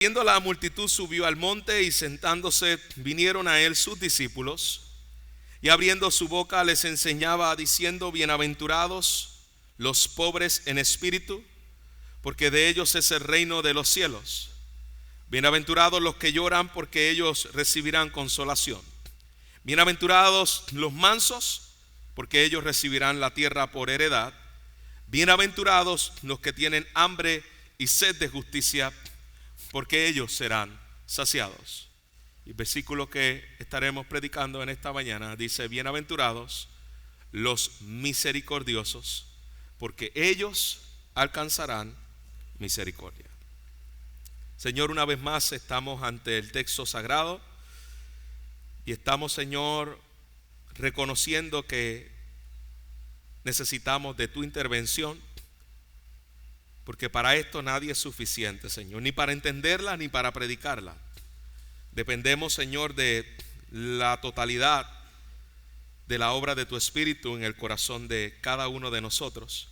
Viendo la multitud, subió al monte y sentándose vinieron a él sus discípulos, y abriendo su boca les enseñaba diciendo: bienaventurados los pobres en espíritu, porque de ellos es el reino de los cielos. Bienaventurados los que lloran, porque ellos recibirán consolación. Bienaventurados los mansos, porque ellos recibirán la tierra por heredad. Bienaventurados los que tienen hambre y sed de justicia, porque ellos serán saciados. Y el versículo que estaremos predicando en esta mañana dice: bienaventurados los misericordiosos, porque ellos alcanzarán misericordia. Señor, una vez más estamos ante el texto sagrado y estamos, Señor, reconociendo que necesitamos de tu intervención, porque para esto nadie es suficiente, Señor, ni para entenderla ni para predicarla. Dependemos, Señor, de la totalidad de la obra de tu Espíritu en el corazón de cada uno de nosotros,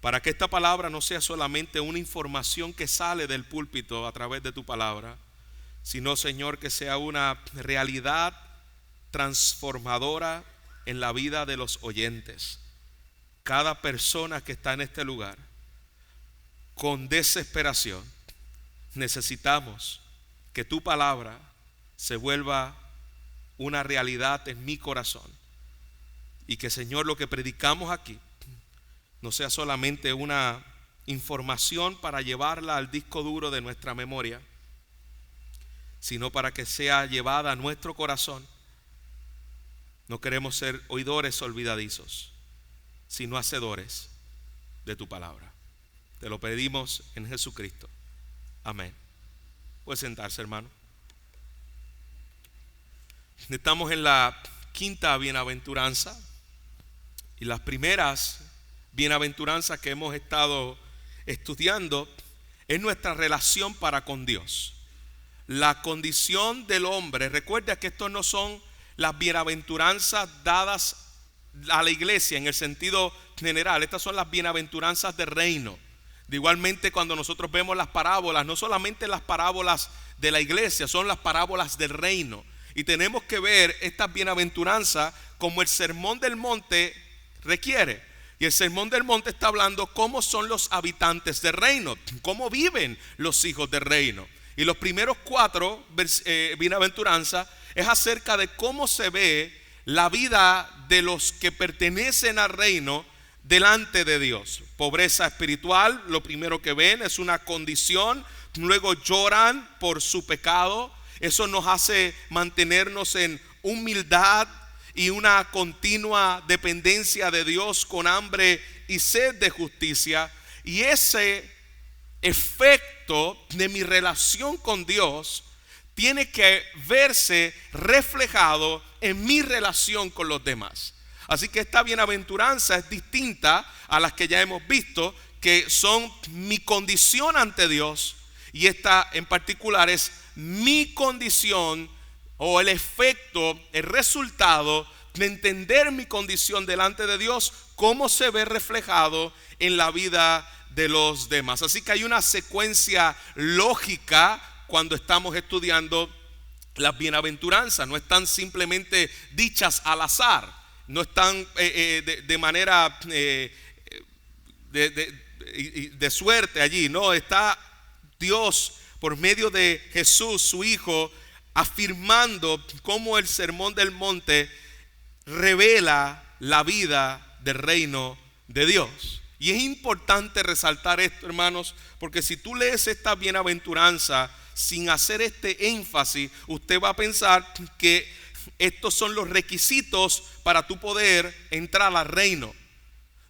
para que esta palabra no sea solamente una información que sale del púlpito a través de tu palabra, sino, Señor, que sea una realidad transformadora en la vida de los oyentes. Cada persona que está en este lugar, con desesperación, necesitamos que tu palabra se vuelva una realidad en mi corazón, y que, Señor, lo que predicamos aquí no sea solamente una información para llevarla al disco duro de nuestra memoria, sino para que sea llevada a nuestro corazón. No queremos ser oidores olvidadizos, sino hacedores de tu palabra. Te lo pedimos en Jesucristo. Amén. Puede sentarse, hermano. Estamos en la quinta bienaventuranza, y las primeras bienaventuranzas que hemos estado estudiando es nuestra relación para con Dios. La condición del hombre. Recuerda que estos no son las bienaventuranzas dadas a la iglesia en el sentido general. Estas son las bienaventuranzas del reino. De igualmente, cuando nosotros vemos las parábolas, no solamente las parábolas de la iglesia, son las parábolas del reino. Y tenemos que ver estas bienaventuranzas como el sermón del monte requiere. Y el sermón del monte está hablando cómo son los habitantes del reino, cómo viven los hijos del reino. Y los primeros 4 bienaventuranzas es acerca de cómo se ve la vida de los que pertenecen al reino delante de Dios. Pobreza espiritual, lo primero que ven es una condición. Luego lloran por su pecado. Eso nos hace mantenernos en humildad y una continua dependencia de Dios, con hambre y sed de justicia. Y ese efecto de mi relación con Dios tiene que verse reflejado en mi relación con los demás. Así que esta bienaventuranza es distinta a las que ya hemos visto, que son mi condición ante Dios, y esta en particular es mi condición, o el efecto, el resultado de entender mi condición delante de Dios, cómo se ve reflejado en la vida de los demás. Así que hay una secuencia lógica cuando estamos estudiando las bienaventuranzas. No están simplemente dichas al azar, no están de manera de suerte allí. No, está Dios por medio de Jesús, su Hijo, afirmando cómo el sermón del monte revela la vida del reino de Dios. Y es importante resaltar esto, hermanos, porque si tú lees esta bienaventuranza sin hacer este énfasis, usted va a pensar que estos son los requisitos para tú poder entrar al reino.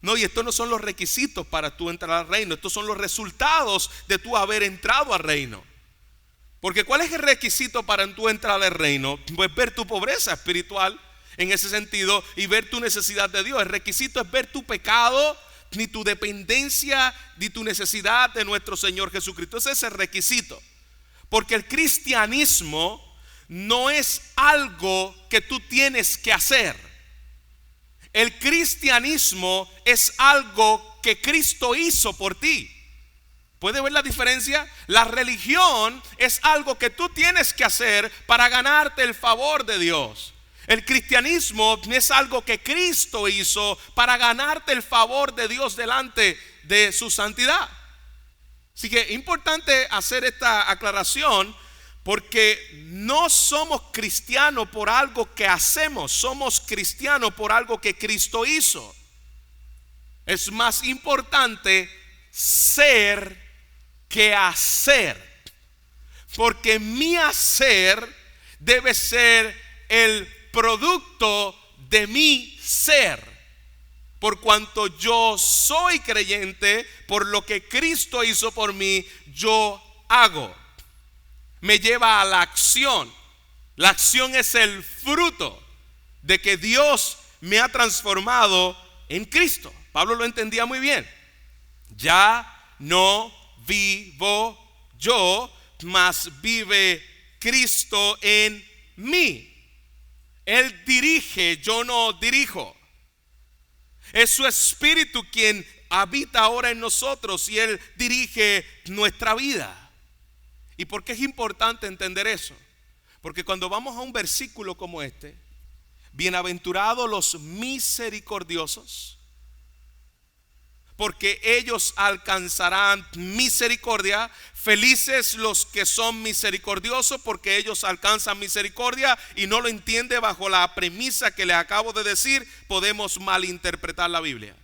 No, y estos no son los requisitos para tú entrar al reino. Estos son los resultados de tú haber entrado al reino. Porque ¿cuál es el requisito para tú entrar al reino? Pues ver tu pobreza espiritual en ese sentido y ver tu necesidad de Dios. El requisito es ver tu pecado, ni tu dependencia, ni tu necesidad de nuestro Señor Jesucristo. Ese es el requisito. Porque el cristianismo no es algo que tú tienes que hacer. El cristianismo es algo que Cristo hizo por ti. ¿Puede ver la diferencia? La religión es algo que tú tienes que hacer para ganarte el favor de Dios. El cristianismo es algo que Cristo hizo para ganarte el favor de Dios delante de su santidad. Así que es importante hacer esta aclaración, porque no somos cristianos por algo que hacemos, somos cristianos por algo que Cristo hizo. Es más importante ser que hacer, porque mi hacer debe ser el producto de mi ser. Por cuanto yo soy creyente, por lo que Cristo hizo por mí, yo hago. Me lleva a la acción. La acción es el fruto de que Dios me ha transformado en Cristo. Pablo lo entendía muy bien. Ya no vivo yo, mas vive Cristo en mí. Él dirige, yo no dirijo. Es su Espíritu quien habita ahora en nosotros y Él dirige nuestra vida. ¿Y por qué es importante entender eso? Porque cuando vamos a un versículo como este, bienaventurados los misericordiosos, porque ellos alcanzarán misericordia. Felices los que son misericordiosos, porque ellos alcanzan misericordia. Y no lo entiende bajo la premisa que le acabo de decir, podemos malinterpretar la Biblia.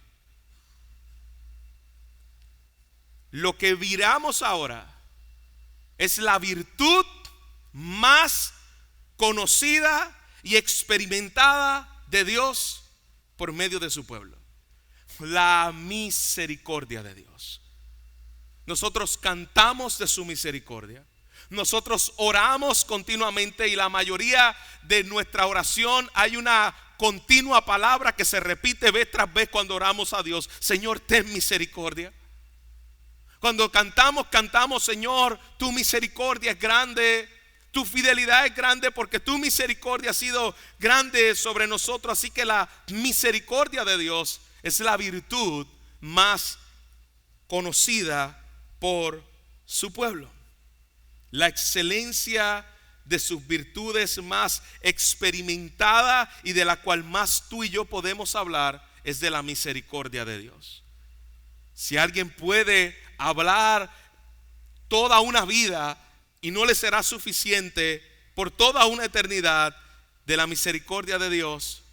Lo que miramos ahora es la virtud más conocida y experimentada de Dios por medio de su pueblo: la misericordia de Dios. Nosotros cantamos de su misericordia. Nosotros oramos continuamente, y la mayoría de nuestra oración hay una continua palabra que se repite vez tras vez cuando oramos a Dios: Señor, ten misericordia. Cuando cantamos, Señor, tu misericordia es grande, tu fidelidad es grande, porque tu misericordia ha sido grande sobre nosotros. Así que la misericordia de Dios es la virtud más conocida por su pueblo. La excelencia de sus virtudes más experimentada y de la cual más tú y yo podemos hablar es de la misericordia de Dios. Si alguien puede hablar toda una vida y no le será suficiente por toda una eternidad de la misericordia de Dios,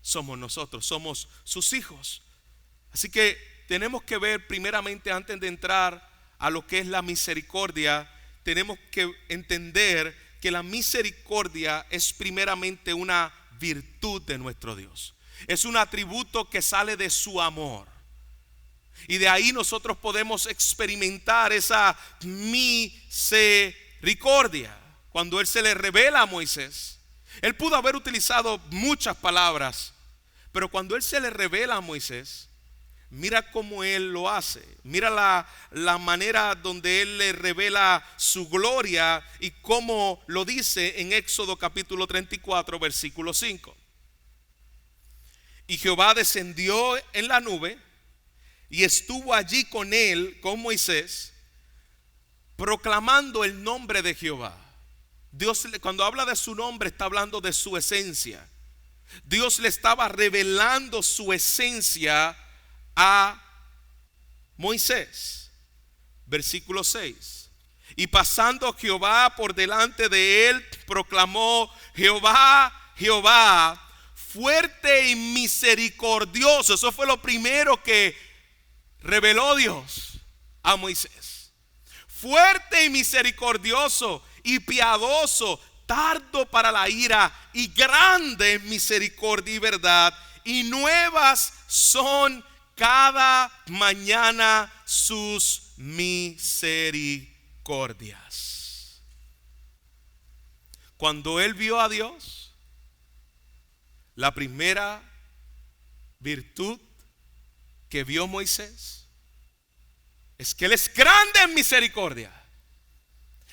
somos nosotros, somos sus hijos. Así que tenemos que ver primeramente, antes de entrar a lo que es la misericordia, tenemos que entender que la misericordia es primeramente una virtud de nuestro Dios. Es un atributo que sale de su amor. Y de ahí nosotros podemos experimentar esa misericordia. Cuando Él se le revela a Moisés, Él pudo haber utilizado muchas palabras, pero cuando Él se le revela a Moisés, mira cómo Él lo hace. Mira la manera donde Él le revela su gloria y cómo lo dice en Éxodo capítulo 34 versículo 5. Y Jehová descendió en la nube y estuvo allí con él, con Moisés, proclamando el nombre de Jehová. Dios, cuando habla de su nombre, está hablando de su esencia. Dios le estaba revelando su esencia a Moisés. Versículo 6. Y pasando Jehová por delante de él, proclamó: Jehová, Jehová, fuerte y misericordioso. Eso fue lo primero que reveló Dios a Moisés. Fuerte y misericordioso y piadoso, tardo para la ira y grande en misericordia y verdad, y nuevas son cada mañana sus misericordias. Cuando él vio a Dios, la primera virtud que vio Moisés es que Él es grande en misericordia.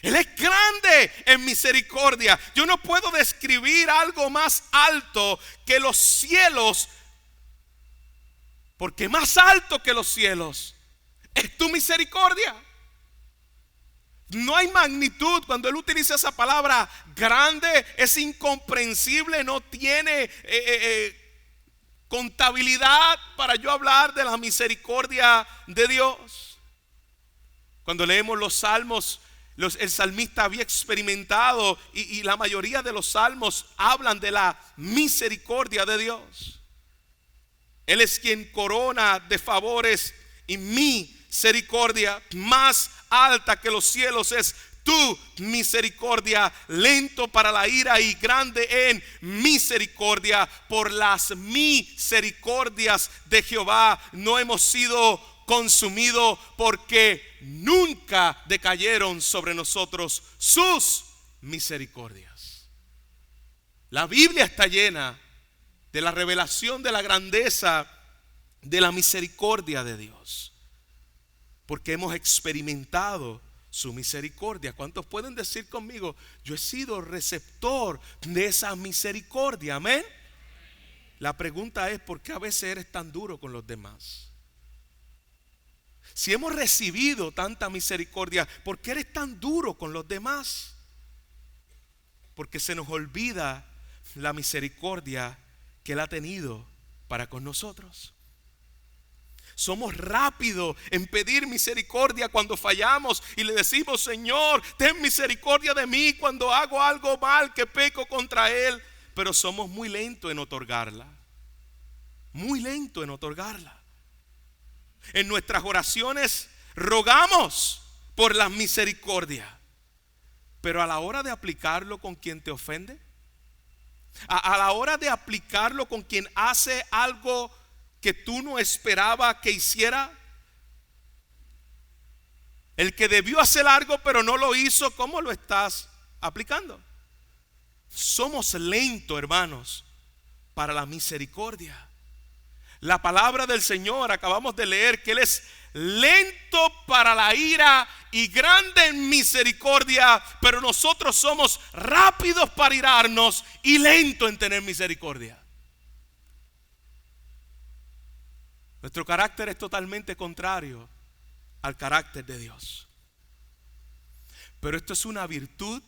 Él es grande en misericordia. Yo no puedo describir algo más alto que los cielos, porque más alto que los cielos es tu misericordia. No hay magnitud. Cuando él utiliza esa palabra grande, es incomprensible. No tiene contabilidad para yo hablar de la misericordia de Dios. Cuando leemos los salmos, el salmista había experimentado y la mayoría de los salmos hablan de la misericordia de Dios. Él es quien corona de favores, y misericordia más alta que los cielos es tu misericordia, lento para la ira y grande en misericordia. Por las misericordias de Jehová no hemos sido consumidos, porque nunca decayeron sobre nosotros sus misericordias. La Biblia está llena de la revelación de la grandeza de la misericordia de Dios, porque hemos experimentado su misericordia. ¿Cuántos pueden decir conmigo: yo he sido receptor de esa misericordia? Amén. La pregunta es: ¿por qué a veces eres tan duro con los demás? Si hemos recibido tanta misericordia, ¿por qué eres tan duro con los demás? Porque se nos olvida la misericordia que Él ha tenido para con nosotros. Somos rápidos en pedir misericordia cuando fallamos y le decimos: Señor, ten misericordia de mí cuando hago algo mal, que peco contra Él. Pero somos muy lentos en otorgarla. Muy lentos en otorgarla. En nuestras oraciones rogamos por la misericordia, pero a la hora de aplicarlo con quien te ofende, a la hora de aplicarlo con quien hace algo que tú no esperabas que hiciera, el que debió hacer algo pero no lo hizo, ¿cómo lo estás aplicando? Somos lentos, hermanos, para la misericordia. La palabra del Señor, acabamos de leer que Él es lento para la ira y grande en misericordia, pero nosotros somos rápidos para irarnos y lentos en tener misericordia. Nuestro carácter es totalmente contrario al carácter de Dios. Pero esto es una virtud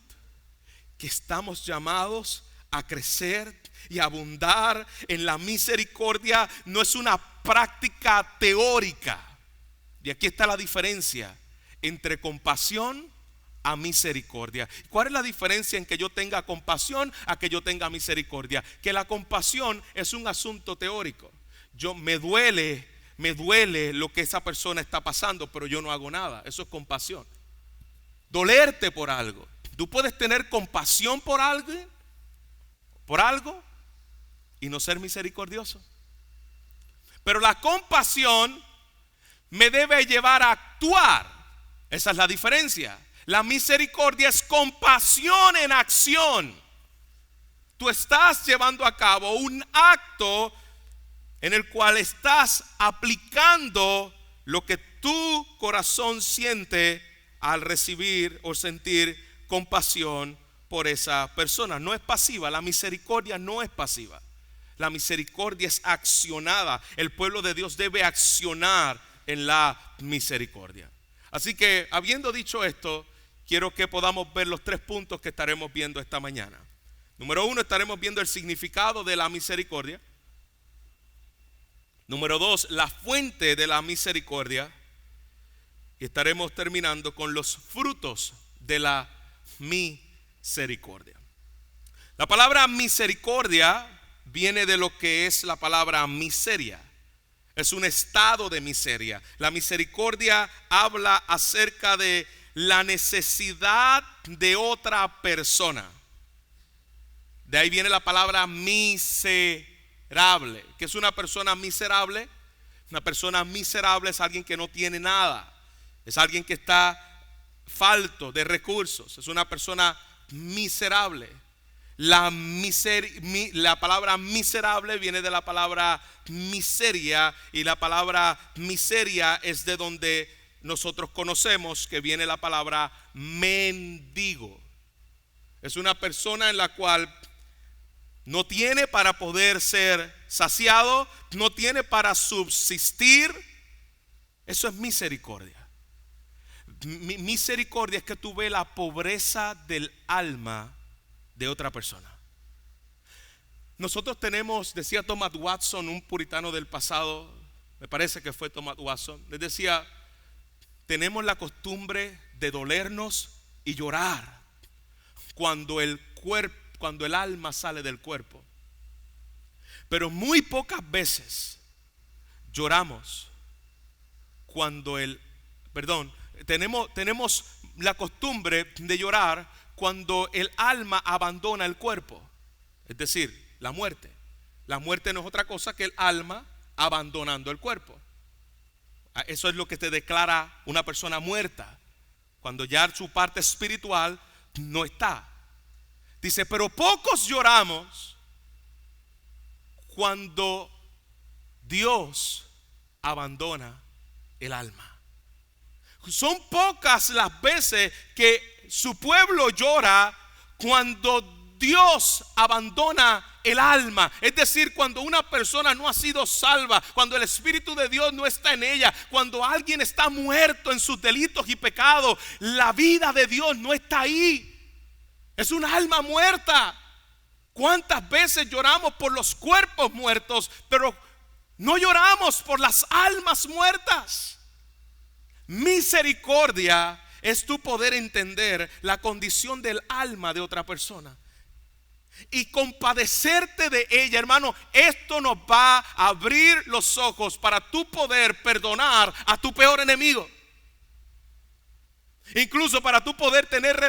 que estamos llamados a crecer y abundar en la misericordia. No es una práctica teórica. Y aquí está la diferencia entre compasión a misericordia. ¿Cuál es la diferencia en que yo tenga compasión a que yo tenga misericordia? Que la compasión es un asunto teórico. Me duele lo que esa persona está pasando, pero yo no hago nada. Eso es compasión. Dolerte por algo. Tú puedes tener compasión por algo y no ser misericordioso. Pero la compasión me debe llevar a actuar. Esa es la diferencia. La misericordia es compasión en acción. Tú estás llevando a cabo un acto en el cual estás aplicando lo que tu corazón siente al recibir o sentir compasión por esa persona. No es pasiva. La misericordia no es pasiva. La misericordia es accionada. El pueblo de Dios debe accionar en la misericordia. Así que, habiendo dicho esto, quiero que podamos ver los 3 puntos que estaremos viendo esta mañana. Número 1, estaremos viendo el significado de la misericordia. Número 2, la fuente de la misericordia. Y estaremos terminando con los frutos de la misericordia. La palabra misericordia viene de lo que es la palabra miseria. Es un estado de miseria. La misericordia habla acerca de la necesidad de otra persona. De ahí viene la palabra miserable. ¿Qué es una persona miserable? Una persona miserable es alguien que no tiene nada. Es alguien que está falto de recursos. Es una persona miserable. La palabra miserable viene de la palabra miseria, y la palabra miseria es de donde nosotros conocemos que viene la palabra mendigo. Es una persona en la cual no tiene para poder ser saciado, no tiene para subsistir. Eso es misericordia. Misericordia es que tú ves la pobreza del alma de otra persona. Nosotros tenemos, decía Thomas Watson, un puritano del pasado, me parece que fue Thomas Watson, les decía, tenemos la costumbre de dolernos y llorar cuando el alma sale del cuerpo. Pero muy pocas veces lloramos cuando tenemos la costumbre de llorar cuando el alma abandona el cuerpo, es decir, la muerte. La muerte no es otra cosa que el alma abandonando el cuerpo. Eso es lo que te declara una persona muerta, cuando ya su parte espiritual no está. Dice, pero pocos lloramos cuando Dios abandona el alma. Son pocas las veces que su pueblo llora cuando Dios abandona el alma. Es decir, cuando una persona no ha sido salva, cuando el Espíritu de Dios no está en ella, cuando alguien está muerto en sus delitos y pecados, la vida de Dios no está ahí. Es un alma muerta. ¿Cuántas veces lloramos por los cuerpos muertos, pero no lloramos por las almas muertas? Misericordia es tu poder entender la condición del alma de otra persona y compadecerte de ella, hermano. Esto nos va a abrir los ojos para tu poder perdonar a tu peor enemigo. Incluso para tu poder tener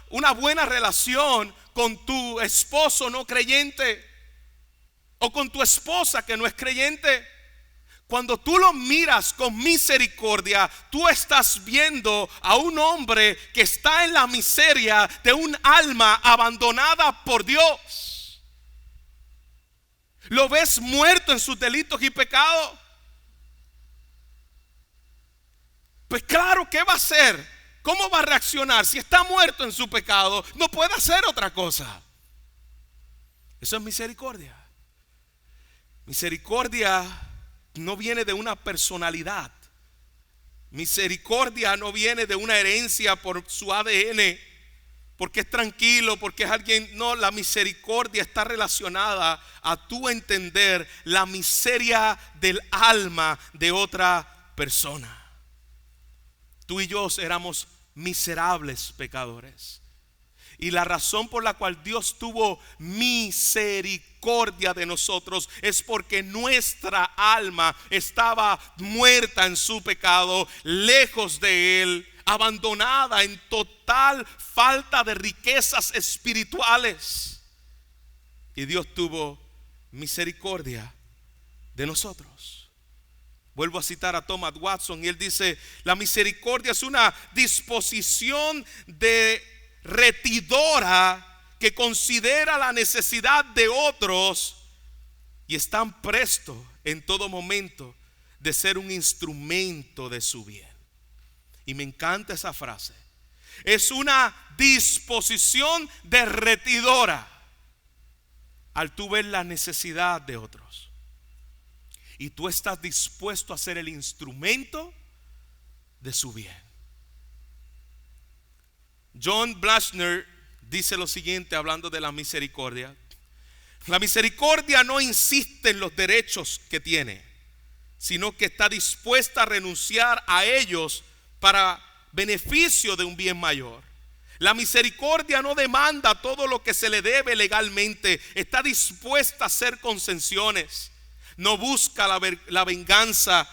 una buena relación con tu esposo no creyente o con tu esposa que no es creyente. Cuando tú lo miras con misericordia, tú estás viendo a un hombre que está en la miseria de un alma abandonada por Dios. Lo ves muerto en sus delitos y pecados. Pues claro, ¿qué va a hacer? ¿Cómo va a reaccionar? Si está muerto en su pecado, no puede hacer otra cosa. Eso es misericordia. Misericordia no viene de una personalidad. Misericordia no viene de una herencia por su ADN, porque es tranquilo, porque es alguien. No, la misericordia está relacionada a tu entender la miseria del alma de otra persona. Tú y yo éramos miserables pecadores. Y la razón por la cual Dios tuvo misericordia de nosotros es porque nuestra alma estaba muerta en su pecado, lejos de Él, abandonada, en total falta de riquezas espirituales. Y Dios tuvo misericordia de nosotros. Vuelvo a citar a Thomas Watson y él dice: la misericordia es una disposición retidora que considera la necesidad de otros y están prestos en todo momento de ser un instrumento de su bien. Y me encanta esa frase. Es una disposición retidora al tú ver la necesidad de otros. Y tú estás dispuesto a ser el instrumento de su bien. John Blachner dice lo siguiente hablando de la misericordia: la misericordia no insiste en los derechos que tiene, sino que está dispuesta a renunciar a ellos para beneficio de un bien mayor. La misericordia no demanda todo lo que se le debe legalmente, está dispuesta a hacer concesiones. No busca la venganza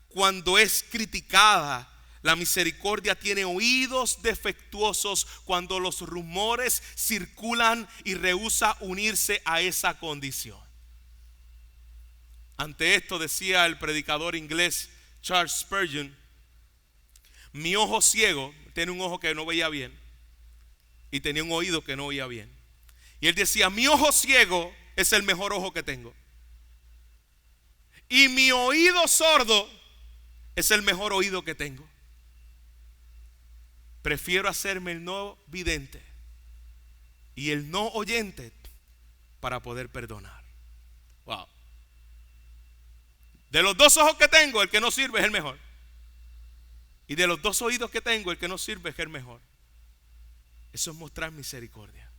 cuando es criticada. La misericordia tiene oídos defectuosos cuando los rumores circulan y rehúsa unirse a esa condición. Ante esto decía el predicador inglés Charles Spurgeon: mi ojo ciego, tiene un ojo que no veía bien y tenía un oído que no oía bien. Y él decía: mi ojo ciego es el mejor ojo que tengo. Y mi oído sordo es el mejor oído que tengo. Prefiero hacerme el no vidente y el no oyente para poder perdonar. Wow. De los dos ojos que tengo, el que no sirve es el mejor. Y de los 2 oídos que tengo, el que no sirve es el mejor. Eso es mostrar misericordia.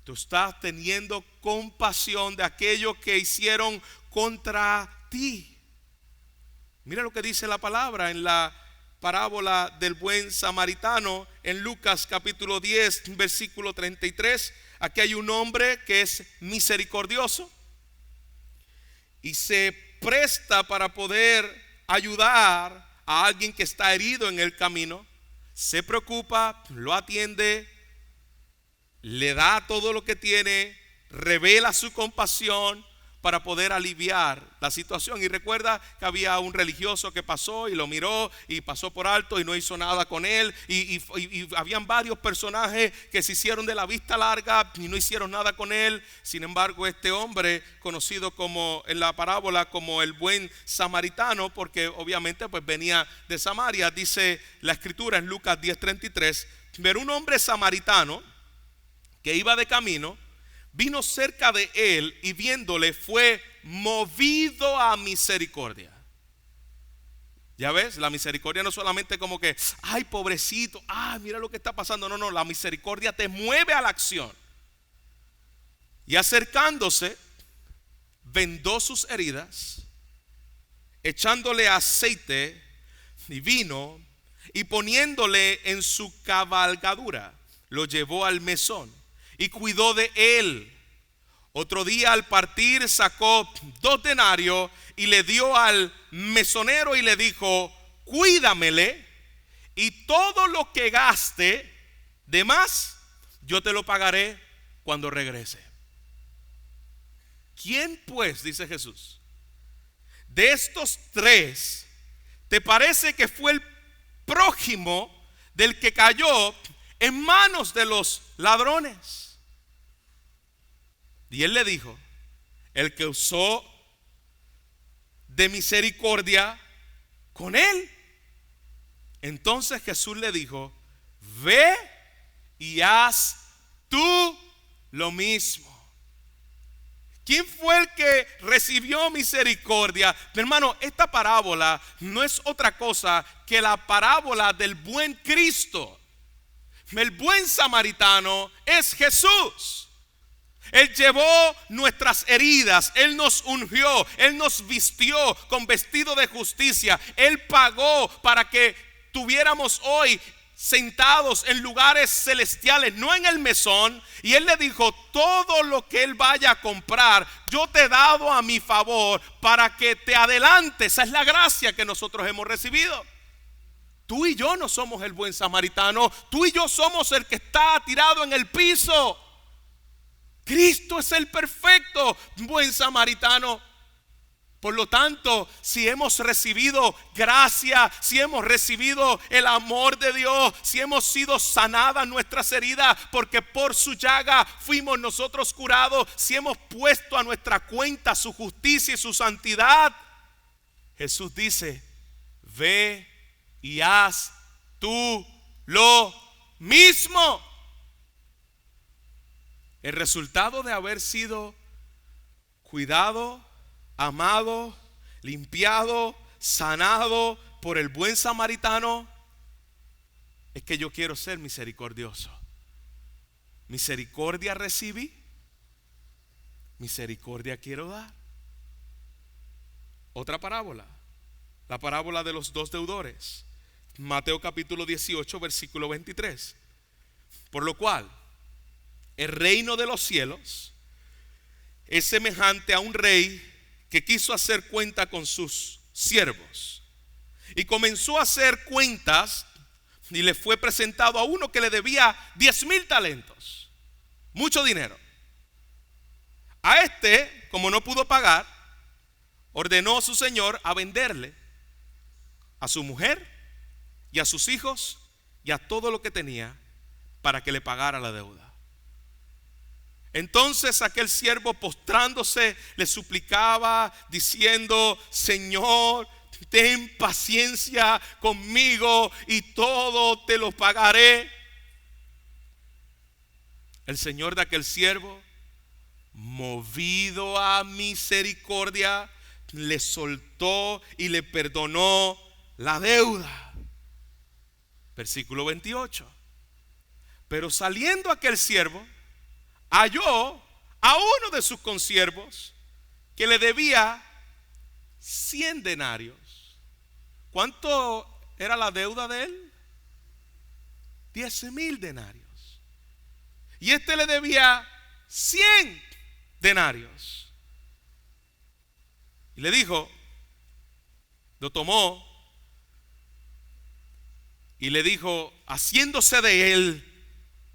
Tú estás teniendo compasión de aquellos que hicieron contra ti. Mira lo que dice la palabra en la parábola del buen samaritano en Lucas capítulo 10 versículo 33. Aquí hay un hombre que es misericordioso y se presta para poder ayudar a alguien que está herido en el camino. Se preocupa, lo atiende, le da todo lo que tiene, revela su compasión para poder aliviar la situación. Y recuerda que había un religioso que pasó y lo miró y pasó por alto y no hizo nada con él. Y habían varios personajes que se hicieron de la vista larga y no hicieron nada con él. Sin embargo, este hombre, conocido como en la parábola como el buen samaritano, porque obviamente pues venía de Samaria, dice la escritura en Lucas 10:33, pero un hombre samaritano que iba de camino vino cerca de él y viéndole fue movido a misericordia. Ya ves, la misericordia no solamente como que, ay pobrecito, ay mira lo que está pasando. No, la misericordia te mueve a la acción. Y acercándose, vendó sus heridas, echándole aceite y vino y poniéndole en su cabalgadura, lo llevó al mesón y cuidó de él. Otro día al partir sacó 2 denarios y le dio al mesonero y le dijo, cuídamele y todo lo que gaste de más yo te lo pagaré cuando regrese. ¿Quién pues, dice Jesús, de estos 3 te parece que fue el prójimo del que cayó en manos de los ladrones? Y él le dijo, el que usó de misericordia con él. Entonces Jesús le dijo, ve y haz tú lo mismo. ¿Quién fue el que recibió misericordia? Mi hermano, esta parábola no es otra cosa que la parábola del buen Cristo. El buen samaritano es Jesús. Él llevó nuestras heridas, Él nos ungió, Él nos vistió con vestido de justicia. Él pagó para que tuviéramos hoy sentados en lugares celestiales, no en el mesón. Y Él le dijo, todo lo que Él vaya a comprar, yo te he dado a mi favor para que te adelantes. Esa es la gracia que nosotros hemos recibido. Tú y yo no somos el buen samaritano, tú y yo somos el que está tirado en el piso. Cristo es el perfecto buen samaritano. Por lo tanto, si hemos recibido gracia, si hemos recibido el amor de Dios, si hemos sido sanadas nuestras heridas, porque por su llaga fuimos nosotros curados, si hemos puesto a nuestra cuenta su justicia y su santidad, Jesús dice, ve y haz tú lo mismo. El resultado de haber sido cuidado, amado, limpiado, sanado por el buen samaritano es que yo quiero ser misericordioso. Misericordia recibí, misericordia quiero dar. Otra parábola, la parábola de los 2 deudores. Mateo capítulo 18 versículo 23. Por lo cual el reino de los cielos es semejante a un rey que quiso hacer cuenta con sus siervos. Y comenzó a hacer cuentas y le fue presentado a uno que le debía 10,000 talentos. Mucho dinero. A este, como no pudo pagar, ordenó a su señor a venderle a su mujer y a sus hijos y a todo lo que tenía para que le pagara la deuda. Entonces aquel siervo postrándose le suplicaba diciendo, Señor, ten paciencia conmigo y todo te lo pagaré. El señor de aquel siervo, movido a misericordia, le soltó y le perdonó la deuda. Versículo 28. Pero saliendo aquel siervo, halló a uno de sus consiervos que le debía 100 denarios. ¿Cuánto era la deuda de él? 10,000 denarios. Y este le debía 100 denarios. Y le dijo, lo tomó y le dijo, haciéndose de él,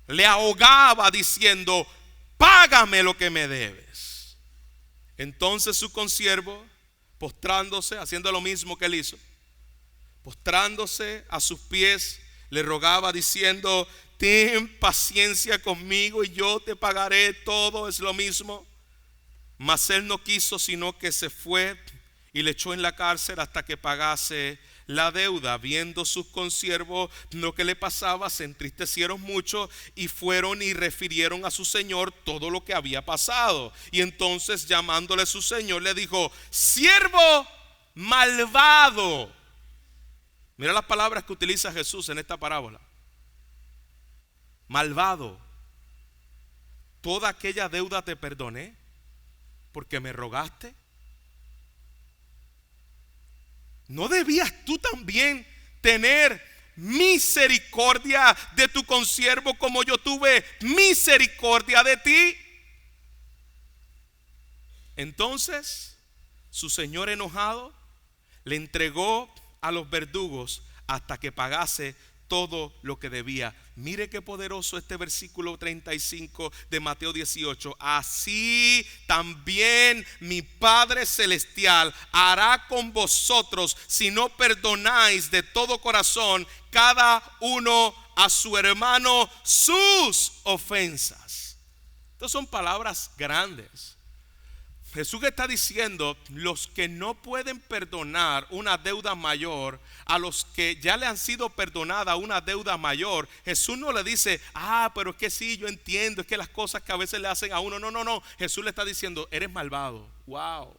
le ahogaba diciendo, págame lo que me debes. Entonces su consiervo, postrándose, haciendo lo mismo que él hizo, postrándose a sus pies, le rogaba diciendo, ten paciencia conmigo y yo te pagaré todo, es lo mismo. Mas él no quiso, sino que se fue y le echó en la cárcel hasta que pagase la deuda. Viendo sus consiervos lo que le pasaba, se entristecieron mucho y fueron y refirieron a su señor todo lo que había pasado. Y entonces, llamándole su señor, le dijo, siervo malvado. Mira las palabras que utiliza Jesús en esta parábola. Malvado, toda aquella deuda te perdoné porque me rogaste. ¿No debías tú también tener misericordia de tu consiervo como yo tuve misericordia de ti? Entonces su señor, enojado, le entregó a los verdugos hasta que pagase todo lo que debía. Mire qué poderoso este versículo 35 de Mateo 18. Así también mi Padre Celestial hará con vosotros si no perdonáis de todo corazón cada uno a su hermano sus ofensas. Estas son palabras grandes. Jesús está diciendo, los que no pueden perdonar una deuda mayor a los que ya le han sido perdonada una deuda mayor, Jesús no le dice, pero es que sí, yo entiendo, es que las cosas que a veces le hacen a uno, no, Jesús le está diciendo, eres malvado. Wow.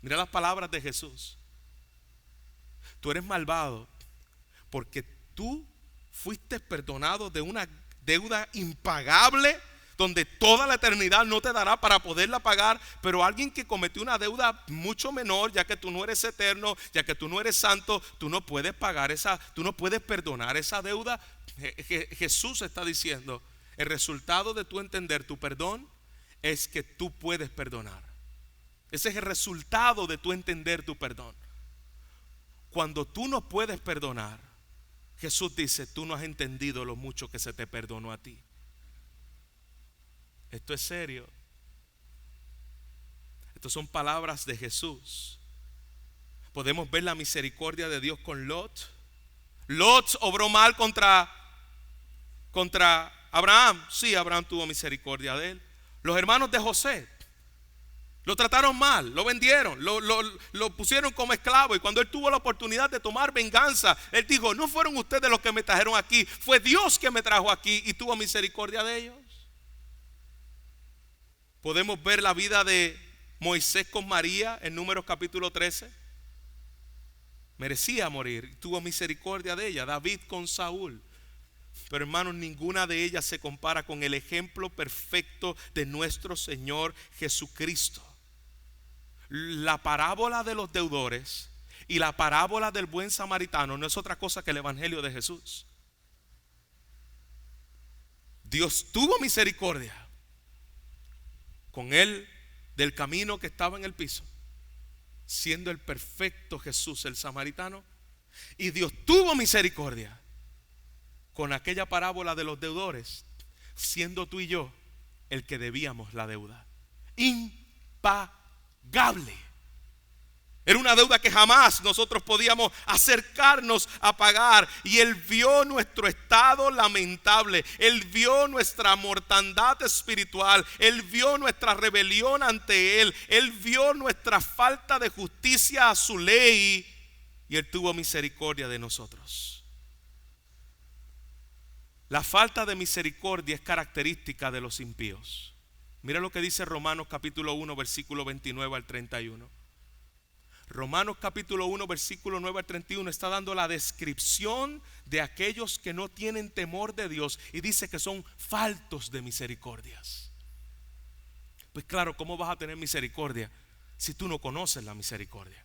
Mira las palabras de Jesús. Tú eres malvado porque tú fuiste perdonado de una deuda impagable, donde toda la eternidad no te dará para poderla pagar, pero alguien que cometió una deuda mucho menor, ya que tú no eres eterno, ya que tú no eres santo, tú no puedes pagar tú no puedes perdonar esa deuda. Jesús está diciendo, el resultado de tu entender tu perdón es que tú puedes perdonar. Ese es el resultado de tu entender tu perdón. Cuando tú no puedes perdonar, Jesús dice, tú no has entendido lo mucho que se te perdonó a ti. Esto es serio. Estas son palabras de Jesús. Podemos ver la misericordia de Dios con Lot. Lot obró mal contra Abraham. Sí, Abraham tuvo misericordia de él. Los hermanos de José lo trataron mal, lo vendieron, lo pusieron como esclavo. Y cuando él tuvo la oportunidad de tomar venganza, él dijo, no fueron ustedes los que me trajeron aquí, fue Dios que me trajo aquí, y tuvo misericordia de ellos. Podemos ver la vida de Moisés con María en Números capítulo 13. Merecía morir, tuvo misericordia de ella. David con Saúl. Pero hermanos, ninguna de ellas se compara con el ejemplo perfecto de nuestro Señor Jesucristo. La parábola de los deudores y la parábola del buen samaritano no es otra cosa que el evangelio de Jesús. Dios tuvo misericordia con él del camino que estaba en el piso, siendo el perfecto Jesús el samaritano, y Dios tuvo misericordia con aquella parábola de los deudores, siendo tú y yo el que debíamos la deuda. Impagable. Era una deuda que jamás nosotros podíamos acercarnos a pagar. Y Él vio nuestro estado lamentable. Él vio nuestra mortandad espiritual. Él vio nuestra rebelión ante Él. Él vio nuestra falta de justicia a su ley. Y Él tuvo misericordia de nosotros. La falta de misericordia es característica de los impíos. Mira lo que dice Romanos capítulo 1, versículo 29 al 31. Romanos capítulo 1 versículo 9 al 31 está dando la descripción de aquellos que no tienen temor de Dios y dice que son faltos de misericordias. Pues claro, ¿cómo vas a tener misericordia si tú no conoces la misericordia?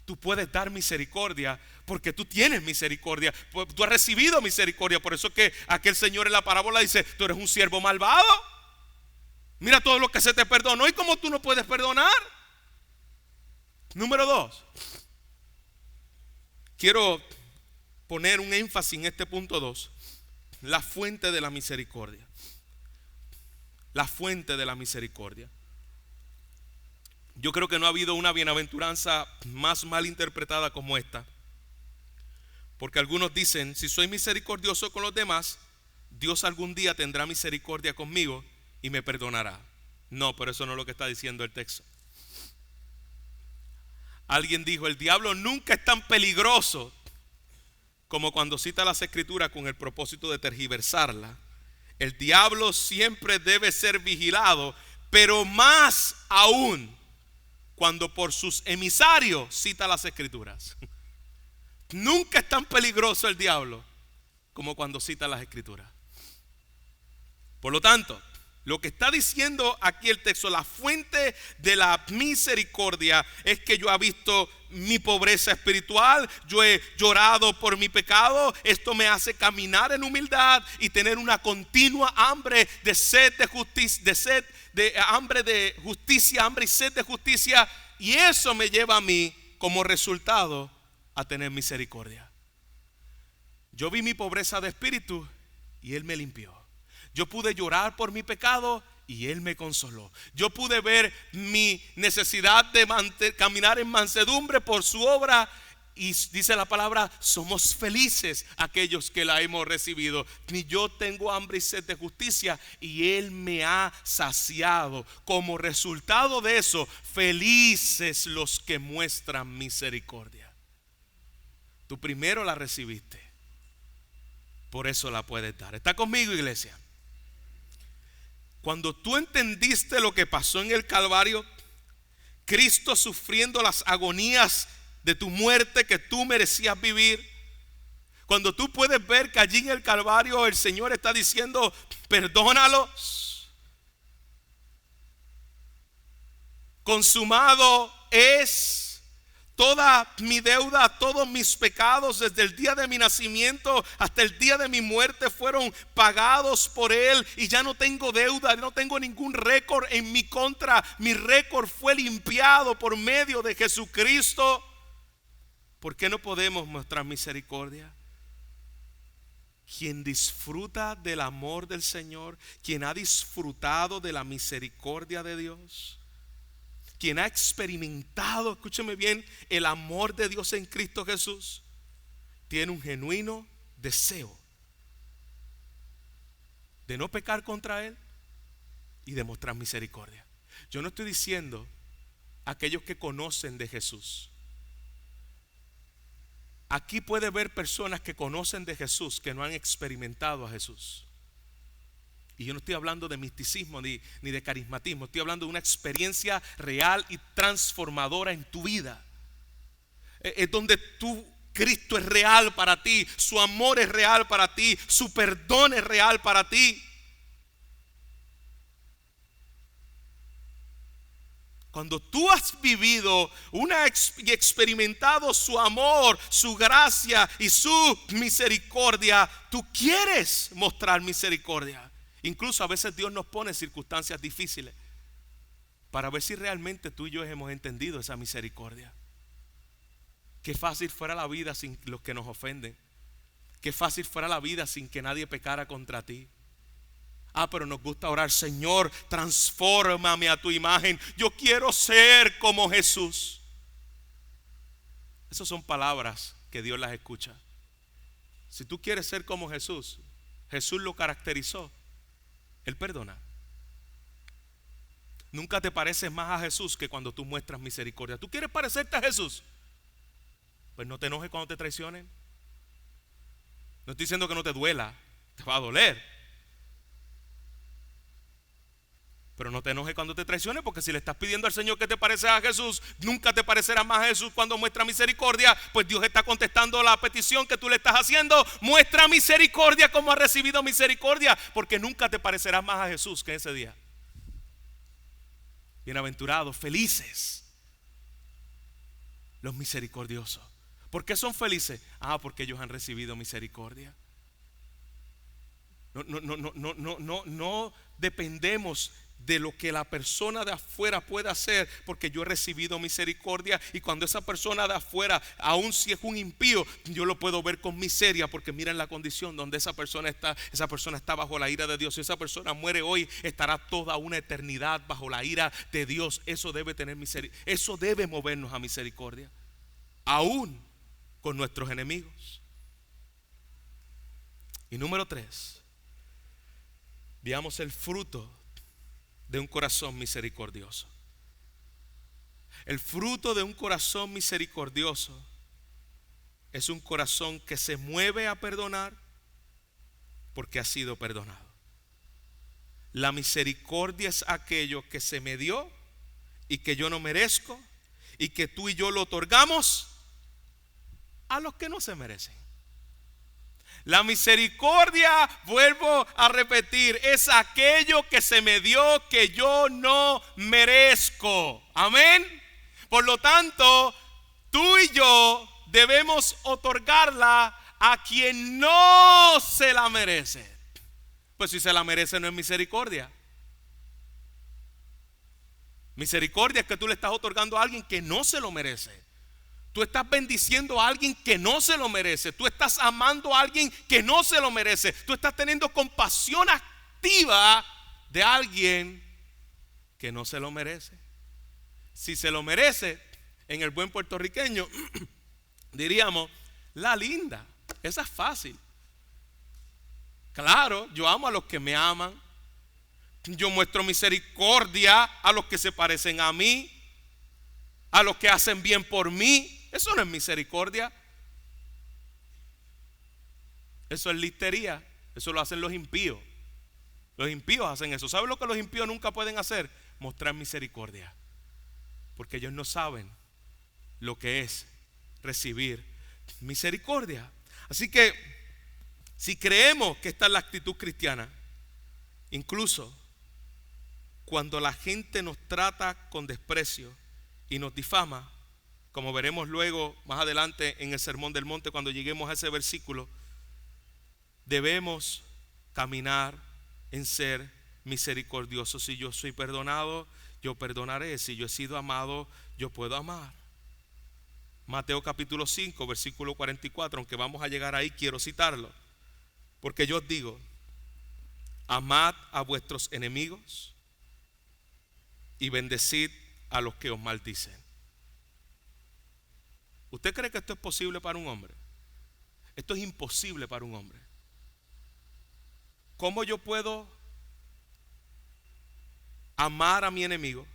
Tú puedes dar misericordia porque tú tienes misericordia, tú has recibido misericordia. Por eso que aquel señor en la parábola dice: tú eres un siervo malvado, mira todo lo que se te perdonó y cómo tú no puedes perdonar. Número 2, quiero poner un énfasis en este punto 2, la fuente de la misericordia. La fuente de la misericordia. Yo creo que no ha habido una bienaventuranza más mal interpretada como esta. Porque algunos dicen: si soy misericordioso con los demás, Dios algún día tendrá misericordia conmigo y me perdonará. No, pero eso no es lo que está diciendo el texto. Alguien dijo: el diablo nunca es tan peligroso como cuando cita las escrituras con el propósito de tergiversarla. El diablo siempre debe ser vigilado, pero más aún cuando por sus emisarios cita las escrituras. Nunca es tan peligroso el diablo como cuando cita las escrituras. Por lo tanto, lo que está diciendo aquí el texto, la fuente de la misericordia, es que yo he visto mi pobreza espiritual, yo he llorado por mi pecado. Esto me hace caminar en humildad y tener una continua hambre de sed de justicia, hambre de justicia, hambre y sed de justicia. Y eso me lleva a mí como resultado a tener misericordia. Yo vi mi pobreza de espíritu y Él me limpió. Yo pude llorar por mi pecado y Él me consoló. Yo pude ver mi necesidad de caminar en mansedumbre por su obra. Y dice la palabra: somos felices aquellos que la hemos recibido. Ni yo tengo hambre y sed de justicia y Él me ha saciado. Como resultado de eso, felices los que muestran misericordia. Tú primero la recibiste, por eso la puedes dar. ¿Está conmigo, iglesia? Cuando tú entendiste lo que pasó en el Calvario, Cristo sufriendo las agonías de tu muerte que tú merecías vivir, cuando tú puedes ver que allí en el Calvario el Señor está diciendo: perdónalos, consumado es. Toda mi deuda, todos mis pecados desde el día de mi nacimiento hasta el día de mi muerte fueron pagados por Él. Y ya no tengo deuda, no tengo ningún récord en mi contra. Mi récord fue limpiado por medio de Jesucristo. ¿Por qué no podemos mostrar misericordia? Quien disfruta del amor del Señor, quien ha disfrutado de la misericordia de Dios, quien ha experimentado, escúcheme bien, el amor de Dios en Cristo Jesús, tiene un genuino deseo de no pecar contra Él y de mostrar misericordia. Yo no estoy diciendo aquellos que conocen de Jesús. Aquí puede haber personas que conocen de Jesús que no han experimentado a Jesús. Y yo no estoy hablando de misticismo ni de carismatismo. Estoy hablando de una experiencia real y transformadora en tu vida. Es donde Cristo es real para ti. Su amor es real para ti. Su perdón es real para ti. Cuando tú has vivido y experimentado su amor, su gracia y su misericordia, tú quieres mostrar misericordia. Incluso a veces Dios nos pone circunstancias difíciles para ver si realmente tú y yo hemos entendido esa misericordia. Qué fácil fuera la vida sin los que nos ofenden. Qué fácil fuera la vida sin que nadie pecara contra ti. Pero nos gusta orar: Señor, transfórmame a tu imagen. Yo quiero ser como Jesús. Esas son palabras que Dios las escucha. Si tú quieres ser como Jesús, Jesús lo caracterizó. Él perdona. Nunca te pareces más a Jesús que cuando tú muestras misericordia. ¿Tú quieres parecerte a Jesús? Pues no te enojes cuando te traicionen. No estoy diciendo que no te duela, te va a doler. Pero no te enojes cuando te traicione, porque si le estás pidiendo al Señor que te parezca a Jesús, nunca te parecerá más a Jesús cuando muestra misericordia. Pues Dios está contestando la petición que tú le estás haciendo. Muestra misericordia como has recibido misericordia, porque nunca te parecerás más a Jesús que ese día. Bienaventurados, felices los misericordiosos. ¿Por qué son felices? Porque ellos han recibido misericordia. No dependemos de lo que la persona de afuera pueda hacer, porque yo he recibido misericordia. Y cuando esa persona de afuera, aun si es un impío, yo lo puedo ver con miseria, porque miren la condición donde esa persona está. Esa persona está bajo la ira de Dios. Si esa persona muere hoy, estará toda una eternidad bajo la ira de Dios. Eso debe tener misericordia. Eso debe movernos a misericordia, aún con nuestros enemigos. Y número 3, veamos el fruto de un corazón misericordioso. El fruto de un corazón misericordioso es un corazón que se mueve a perdonar porque ha sido perdonado. La misericordia es aquello que se me dio y que yo no merezco, y que tú y yo lo otorgamos a los que no se merecen. La misericordia, vuelvo a repetir, es aquello que se me dio que yo no merezco. Amén. Por lo tanto, tú y yo debemos otorgarla a quien no se la merece. Pues si se la merece, no es misericordia. Misericordia es que tú le estás otorgando a alguien que no se lo merece. Tú estás bendiciendo a alguien que no se lo merece. Tú estás amando a alguien que no se lo merece. Tú estás teniendo compasión activa de alguien que no se lo merece. Si se lo merece, en el buen puertorriqueño diríamos, la linda. Esa es fácil. Claro, yo amo a los que me aman. Yo muestro misericordia a los que se parecen a mí, a los que hacen bien por mí. Eso no es misericordia. Eso es listería. Eso lo hacen los impíos. Los impíos hacen eso. ¿Saben lo que los impíos nunca pueden hacer? Mostrar misericordia. Porque ellos no saben lo que es recibir misericordia. Así que si creemos que esta es la actitud cristiana, incluso cuando la gente nos trata con desprecio y nos difama, como veremos luego más adelante en el Sermón del Monte, cuando lleguemos a ese versículo, debemos caminar en ser misericordiosos. Si yo soy perdonado, yo perdonaré. Si yo he sido amado, yo puedo amar. Mateo capítulo 5, versículo 44, aunque vamos a llegar ahí, quiero citarlo. Porque yo os digo, amad a vuestros enemigos y bendecid a los que os maldicen. ¿Usted cree que esto es posible para un hombre? Esto es imposible para un hombre. ¿Cómo yo puedo amar a mi enemigo?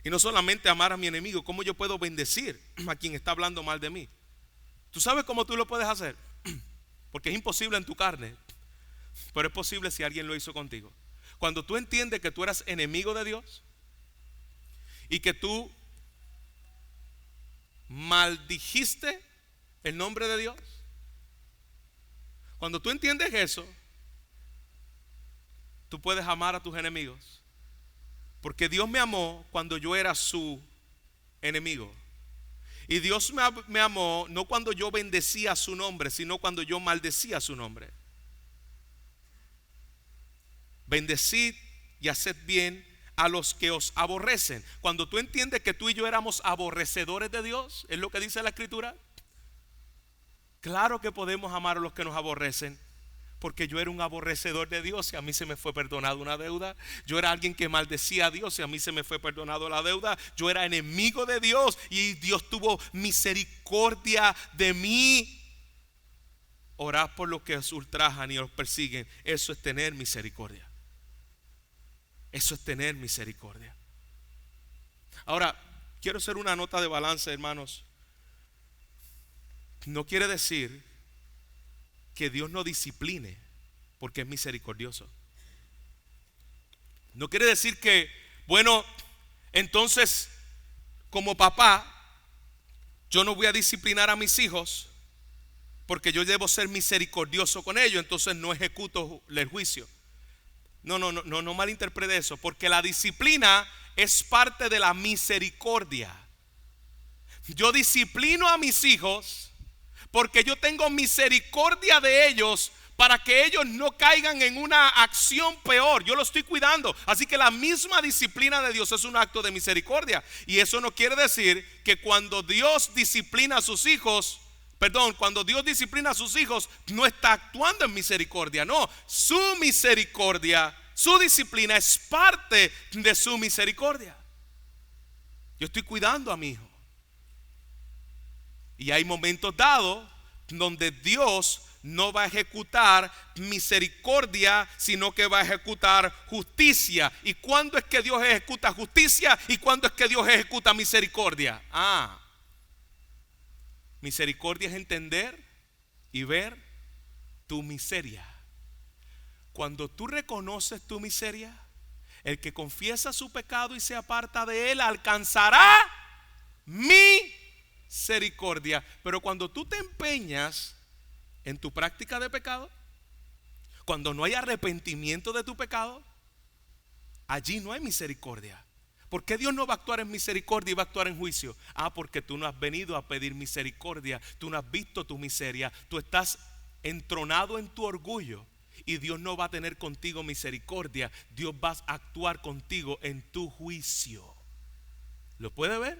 Y no solamente amar a mi enemigo, ¿cómo yo puedo bendecir a quien está hablando mal de mí? ¿Tú sabes cómo tú lo puedes hacer? Porque es imposible en tu carne, pero es posible si alguien lo hizo contigo. Cuando tú entiendes que tú eras enemigo de Dios y que tú maldijiste el nombre de Dios, cuando tú entiendes eso, tú puedes amar a tus enemigos. Porque Dios me amó cuando yo era su enemigo. Y Dios me amó no cuando yo bendecía su nombre, sino cuando yo maldecía su nombre. Bendecid y haced bien a los que os aborrecen. Cuando tú entiendes que tú y yo éramos aborrecedores de Dios, es lo que dice la Escritura. Claro que podemos amar a los que nos aborrecen, porque yo era un aborrecedor de Dios y a mí se me fue perdonado una deuda. Yo era alguien que maldecía a Dios y a mí se me fue perdonado la deuda. Yo era enemigo de Dios y Dios tuvo misericordia de mí. Orad por los que os ultrajan y os persiguen. Eso es tener misericordia. Eso es tener misericordia. Ahora, quiero hacer una nota de balance, hermanos. No quiere decir que Dios no discipline porque es misericordioso. No quiere decir que, bueno, entonces como papá yo no voy a disciplinar a mis hijos porque yo debo ser misericordioso con ellos, entonces no ejecuto el juicio. No malinterprete eso, porque la disciplina es parte de la misericordia. Yo disciplino a mis hijos porque yo tengo misericordia de ellos, para que ellos no caigan en una acción peor. Yo los estoy cuidando. Así que la misma disciplina de Dios es un acto de misericordia. Y eso no quiere decir que cuando Dios disciplina a sus hijos, cuando Dios disciplina a sus hijos, no está actuando en misericordia. No, su misericordia, su disciplina es parte de su misericordia. Yo estoy cuidando a mi hijo. Y hay momentos dados donde Dios no va a ejecutar misericordia, sino que va a ejecutar justicia. ¿Y cuándo es que Dios ejecuta justicia? ¿Y cuándo es que Dios ejecuta misericordia? Misericordia es entender y ver tu miseria. Cuando tú reconoces tu miseria, el que confiesa su pecado y se aparta de él alcanzará misericordia. Pero cuando tú te empeñas en tu práctica de pecado, cuando no hay arrepentimiento de tu pecado, allí no hay misericordia. ¿Por qué Dios no va a actuar en misericordia y va a actuar en juicio? Porque tú no has venido a pedir misericordia, tú no has visto tu miseria, tú estás entronado en tu orgullo y Dios no va a tener contigo misericordia. Dios va a actuar contigo en tu juicio. ¿Lo puede ver?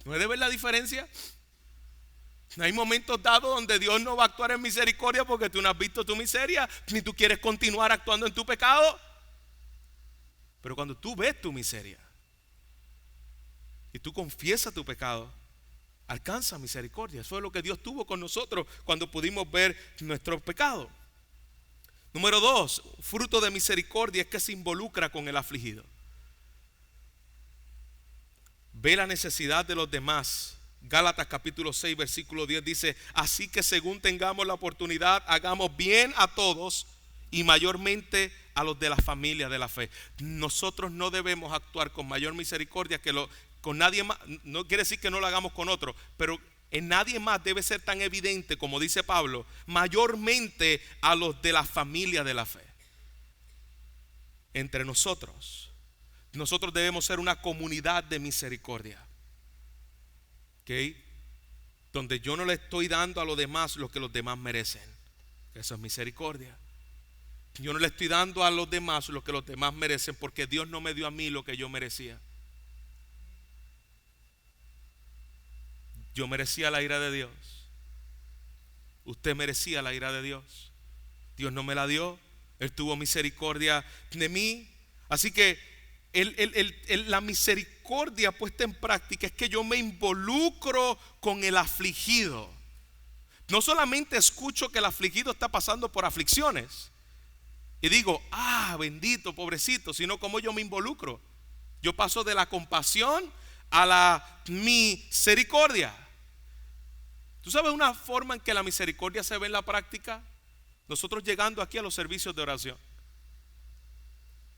¿Puede ver la diferencia? Hay momentos dados donde Dios no va a actuar en misericordia porque tú no has visto tu miseria, ni tú quieres continuar actuando en tu pecado. Pero cuando tú ves tu miseria y tú confiesas tu pecado, alcanza misericordia. Eso es lo que Dios tuvo con nosotros cuando pudimos ver nuestro pecado. Número 2, fruto de misericordia es que se involucra con el afligido. Ve la necesidad de los demás. Gálatas capítulo 6 versículo 10 dice: así que según tengamos la oportunidad, hagamos bien a todos y mayormente a los de la familia de la fe. Nosotros no debemos actuar con mayor misericordia con nadie más. No quiere decir que no lo hagamos con otro, pero en nadie más debe ser tan evidente, como dice Pablo, mayormente a los de la familia de la fe. Entre nosotros debemos ser una comunidad de misericordia. Donde yo no le estoy dando a los demás lo que los demás merecen. Eso es misericordia. Yo no le estoy dando a los demás lo que los demás merecen, porque Dios no me dio a mí lo que yo merecía. Yo merecía la ira de Dios. Usted merecía la ira de Dios. Dios no me la dio. Él tuvo misericordia de mí. Así que la misericordia puesta en práctica es que yo me involucro con el afligido. No solamente escucho que el afligido está pasando por aflicciones y digo, bendito, pobrecito, sino como yo me involucro. Yo paso de la compasión a la misericordia. ¿Tú sabes una forma en que la misericordia se ve en la práctica? Nosotros llegando aquí a los servicios de oración.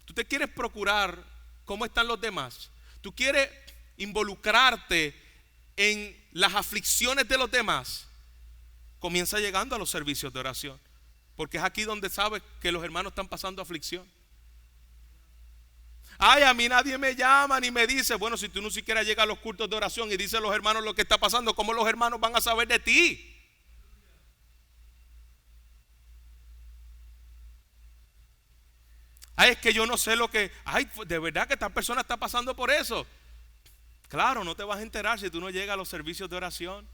Tú te quieres procurar cómo están los demás. Tú quieres involucrarte en las aflicciones de los demás. Comienza llegando a los servicios de oración, porque es aquí donde sabes que los hermanos están pasando aflicción. A mí nadie me llama ni me dice. Bueno, si tú no siquiera llegas a los cultos de oración y dices a los hermanos lo que está pasando, ¿cómo los hermanos van a saber de ti? Es que yo no sé lo que. De verdad que esta persona está pasando por eso. Claro, no te vas a enterar si tú no llegas a los servicios de oración.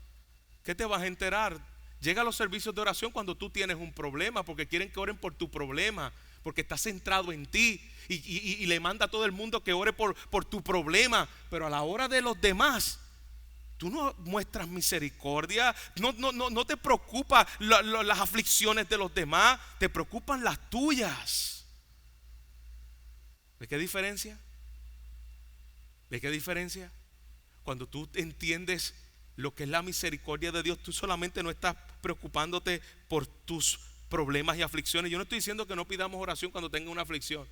¿Qué te vas a enterar? Llega a los servicios de oración cuando tú tienes un problema, porque quieren que oren por tu problema, porque estás centrado en ti y le manda a todo el mundo que ore por tu problema. Pero a la hora de los demás, tú no muestras misericordia. No te preocupan las aflicciones de los demás, te preocupan las tuyas. ¿Ves qué diferencia? ¿Ves qué diferencia? Cuando tú entiendes lo que es la misericordia de Dios, tú solamente no estás preocupándote por tus problemas y aflicciones. Yo no estoy diciendo que no pidamos oración cuando tenga una aflicción,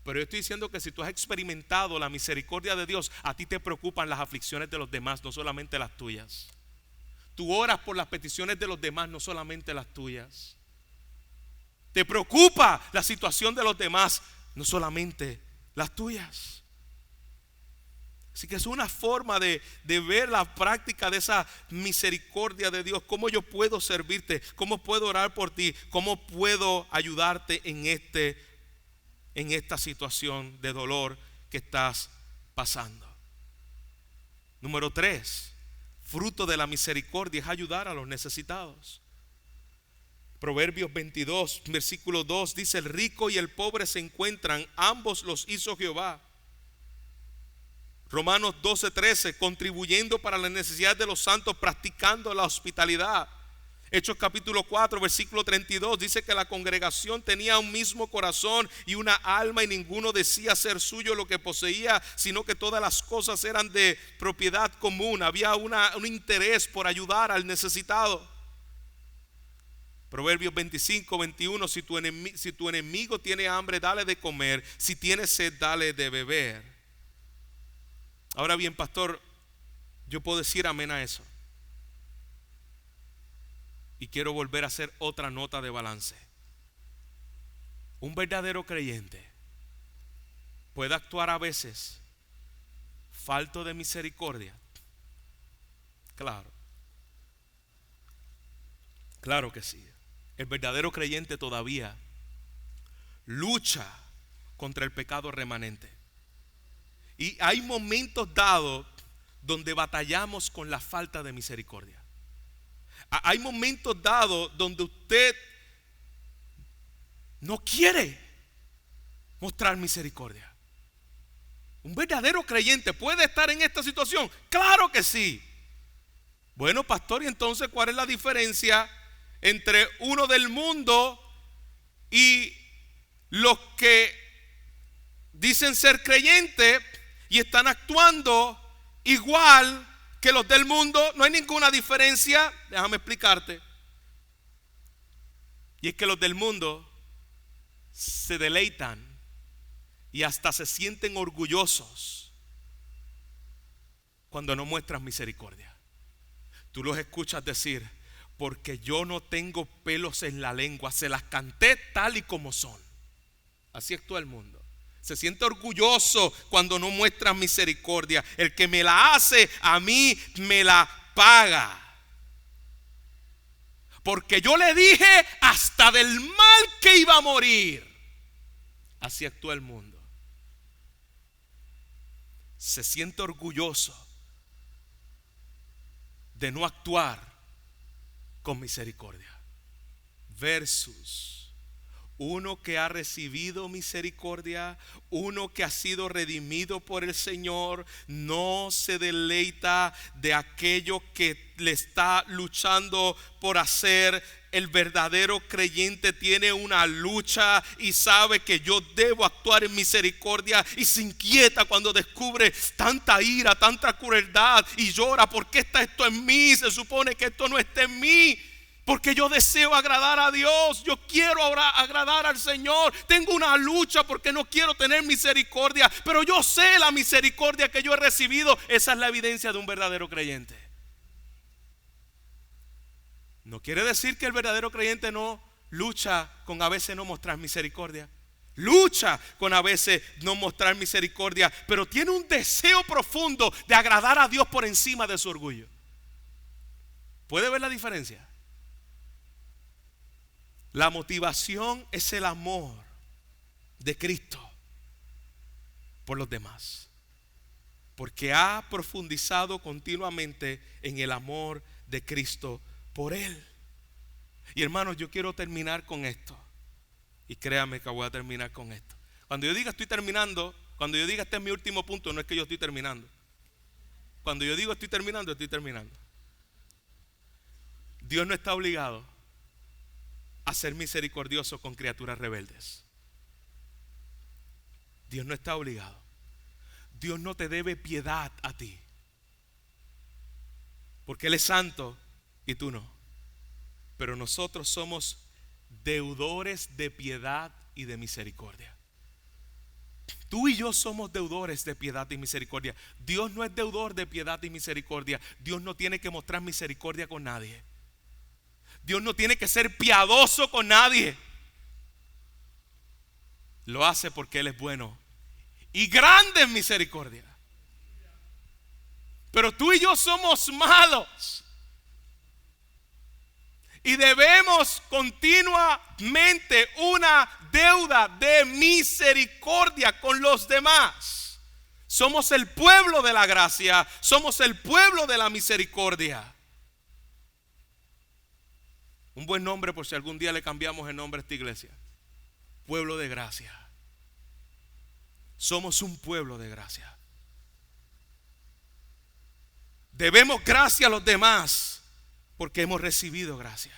Pero yo estoy diciendo que si tú has experimentado la misericordia de Dios, a ti te preocupan las aflicciones de los demás, no solamente las tuyas. Tú oras por las peticiones de los demás, no solamente las tuyas. Te preocupa la situación de los demás, no solamente las tuyas. Así que es una forma de ver la práctica de esa misericordia de Dios. Cómo yo puedo servirte, cómo puedo orar por ti, cómo puedo ayudarte en esta situación de dolor que estás pasando. Número 3, fruto de la misericordia es ayudar a los necesitados. Proverbios 22, versículo 2 dice: el rico y el pobre se encuentran, ambos los hizo Jehová. Romanos 12:13, contribuyendo para la necesidad de los santos, practicando la hospitalidad. Hechos capítulo 4, versículo 32 dice que la congregación tenía un mismo corazón y una alma, y ninguno decía ser suyo lo que poseía, sino que todas las cosas eran de propiedad común. Había un interés por ayudar al necesitado. Proverbios 25:21, si tu enemigo tiene hambre, dale de comer; si tiene sed, dale de beber. Ahora bien, pastor, yo puedo decir amén a eso. Y quiero volver a hacer otra nota de balance. Un verdadero creyente puede actuar a veces falto de misericordia. Claro. Claro que sí. El verdadero creyente todavía lucha contra el pecado remanente. Y hay momentos dados donde batallamos con la falta de misericordia. Hay momentos dados donde usted no quiere mostrar misericordia. ¿Un verdadero creyente puede estar en esta situación? Claro que sí. Bueno, pastor, ¿y entonces cuál es la diferencia entre uno del mundo y los que dicen ser creyentes y están actuando igual que los del mundo? No hay ninguna diferencia. Déjame explicarte. Y es que los del mundo se deleitan y hasta se sienten orgullosos cuando no muestran misericordia. Tú los escuchas decir: porque yo no tengo pelos en la lengua, se las canté tal y como son. Así actúa el mundo. Se siente orgulloso cuando no muestra misericordia. El que me la hace, a mí me la paga. Porque yo le dije hasta del mal que iba a morir. Así actúa el mundo. Se siente orgulloso de no actuar con misericordia. Versus uno que ha recibido misericordia, uno que ha sido redimido por el Señor, no se deleita de aquello que le está luchando por hacer. El verdadero creyente tiene una lucha y sabe que yo debo actuar en misericordia, y se inquieta cuando descubre tanta ira, tanta crueldad, y llora: ¿por qué está esto en mí? Se supone que esto no está en mí. Porque yo deseo agradar a Dios, yo quiero agradar al Señor. Tengo una lucha porque no quiero tener misericordia, pero yo sé la misericordia que yo he recibido. Esa es la evidencia de un verdadero creyente. No quiere decir que el verdadero creyente no lucha con a veces no mostrar misericordia. Lucha con a veces no mostrar misericordia, pero tiene un deseo profundo de agradar a Dios por encima de su orgullo. ¿Puede ver la diferencia? La motivación es el amor de Cristo por los demás, porque ha profundizado continuamente en el amor de Cristo por él. Y hermanos, yo quiero terminar con esto, y créame que voy a terminar con esto. Cuando yo diga estoy terminando, cuando yo diga este es mi último punto, no es que yo estoy terminando. Cuando yo digo estoy terminando, estoy terminando. Dios no está obligado a ser misericordioso con criaturas rebeldes. Dios no está obligado. Dios no te debe piedad a ti, porque Él es santo y tú no. Pero nosotros somos deudores de piedad y de misericordia. Tú y yo somos deudores de piedad y misericordia. Dios no es deudor de piedad y misericordia. Dios no tiene que mostrar misericordia con nadie. Dios no tiene que ser piadoso con nadie. Lo hace porque Él es bueno y grande en misericordia. Pero tú y yo somos malos. Y debemos continuamente una deuda de misericordia con los demás. Somos el pueblo de la gracia. Somos el pueblo de la misericordia. Un buen nombre por si algún día le cambiamos el nombre a esta iglesia. Pueblo de gracia. Somos un pueblo de gracia. Debemos gracia a los demás porque hemos recibido gracia.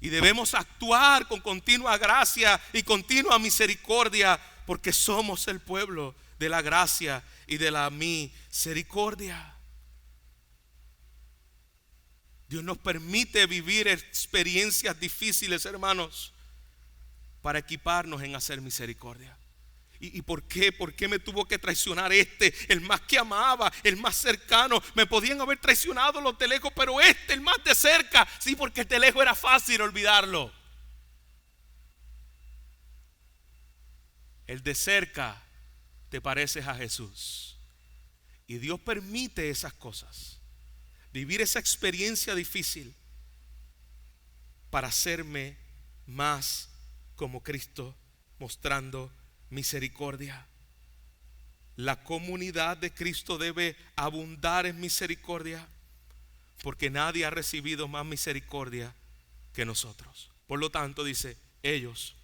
Y debemos actuar con continua gracia y continua misericordia porque somos el pueblo de la gracia y de la misericordia. Dios nos permite vivir experiencias difíciles, hermanos, para equiparnos en hacer misericordia. ¿Y por qué? ¿Por qué me tuvo que traicionar el más que amaba, el más cercano? Me podían haber traicionado los de lejos, pero el más de cerca. Sí, porque el de lejos era fácil olvidarlo. El de cerca te pareces a Jesús. Y Dios permite esas cosas, vivir esa experiencia difícil para hacerme más como Cristo, mostrando misericordia. La comunidad de Cristo debe abundar en misericordia porque nadie ha recibido más misericordia que nosotros. Por lo tanto, dice, ellos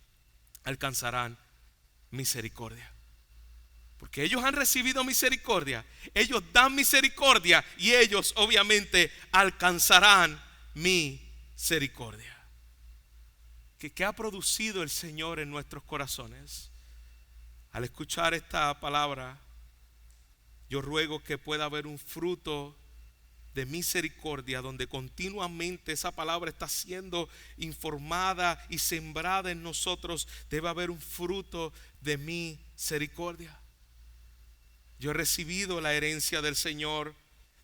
alcanzarán misericordia. Porque ellos han recibido misericordia, ellos dan misericordia y ellos obviamente alcanzarán misericordia. ¿Qué ha producido el Señor en nuestros corazones? Al escuchar esta palabra, yo ruego que pueda haber un fruto de misericordia donde continuamente esa palabra está siendo informada y sembrada en nosotros. Debe haber un fruto de misericordia. Yo he recibido la herencia del Señor,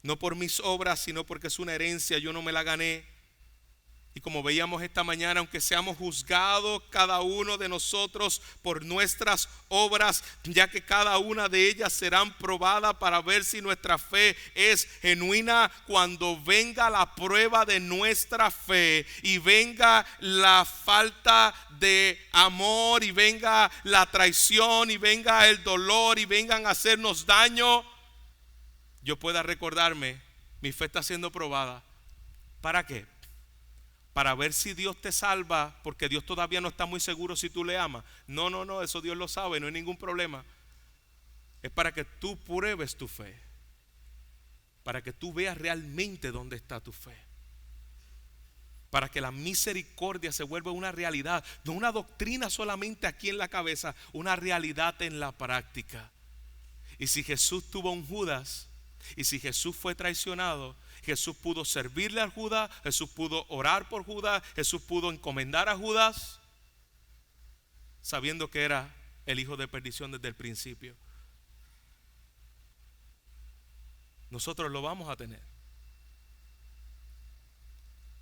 no por mis obras, sino porque es una herencia, yo no me la gané. Y como veíamos esta mañana, aunque seamos juzgados cada uno de nosotros por nuestras obras, ya que cada una de ellas serán probadas para ver si nuestra fe es genuina, cuando venga la prueba de nuestra fe y venga la falta de amor y venga la traición y venga el dolor y vengan a hacernos daño, yo pueda recordarme, mi fe está siendo probada. ¿Para qué? Para ver si Dios te salva, porque Dios todavía no está muy seguro si tú le amas. No, eso Dios lo sabe, no hay ningún problema. Es para que tú pruebes tu fe, para que tú veas realmente dónde está tu fe, para que la misericordia se vuelva una realidad, no una doctrina solamente aquí en la cabeza, una realidad en la práctica. Y si Jesús tuvo un Judas, y si Jesús fue traicionado, Jesús pudo servirle a Judas, Jesús pudo orar por Judas, Jesús pudo encomendar a Judas, sabiendo que era el hijo de perdición desde el principio. Nosotros lo vamos a tener.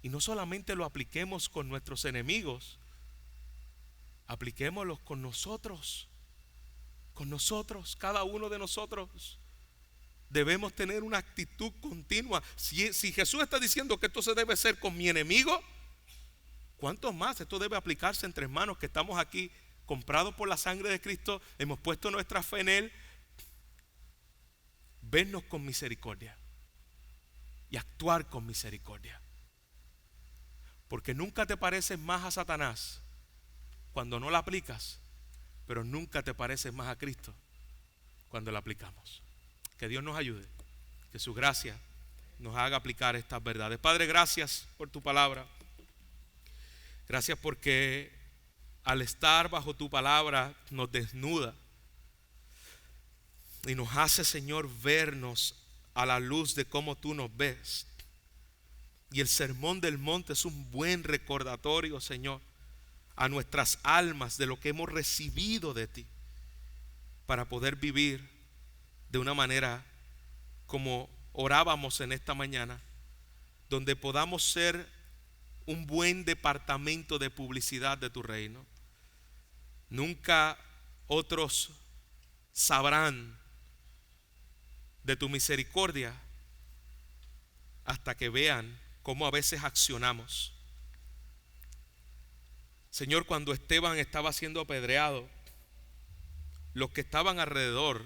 Y no solamente lo apliquemos con nuestros enemigos, apliquémoslo con nosotros, cada uno de nosotros. Debemos tener una actitud continua. Si Jesús está diciendo que esto se debe hacer con mi enemigo, ¿cuánto más esto debe aplicarse entre hermanos que estamos aquí, comprados por la sangre de Cristo, hemos puesto nuestra fe en Él? Vernos con misericordia y actuar con misericordia, porque nunca te pareces más a Satanás cuando no la aplicas, pero nunca te pareces más a Cristo cuando la aplicamos. Que Dios nos ayude, que su gracia nos haga aplicar estas verdades. Padre, gracias por tu palabra. Gracias porque al estar bajo tu palabra nos desnuda y nos hace, Señor, vernos a la luz de cómo tú nos ves. Y el sermón del monte es un buen recordatorio, Señor, a nuestras almas de lo que hemos recibido de ti. para poder vivir de una manera como orábamos en esta mañana, donde podamos ser un buen departamento de publicidad de tu reino. Nunca otros sabrán de tu misericordia hasta que vean cómo a veces accionamos. Señor, cuando Esteban estaba siendo apedreado, los que estaban alrededor